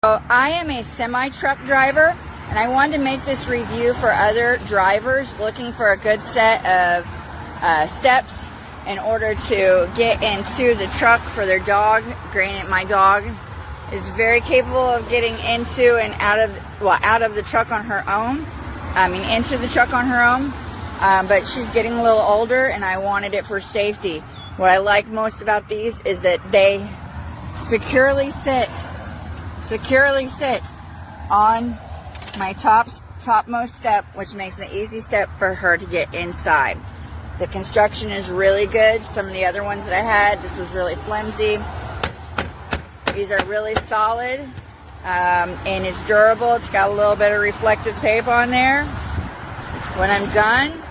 So I am a semi-truck driver, and I wanted to make this review for other drivers looking for a good set of steps in order to get into the truck for their dog. Granted, my dog is very capable of getting into and out of the truck on her own. Into the truck on her own. But she's getting a little older, and I wanted it for safety. What I like most about these is that they securely sit on my topmost step, which makes an easy step for her to get inside. The construction is really good. Some of the other ones that I had, this was really flimsy. These are really solid, and it's durable. It's got a little bit of reflective tape on there. When I'm done,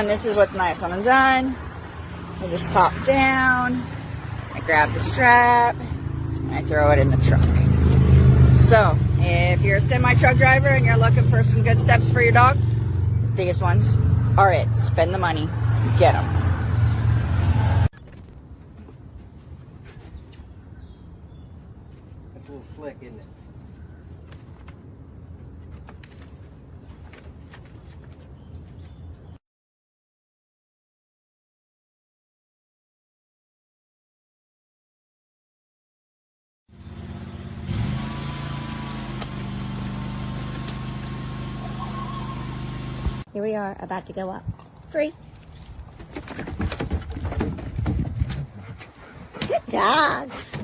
this is what's nice. When I'm done, I just pop down, I grab the strap, and I throw it in the truck. So, if you're a semi-truck driver and you're looking for some good steps for your dog, these ones are it. Spend the money, get them. That's a little slick, isn't it? Here we are, about to go up. 3. Good dogs.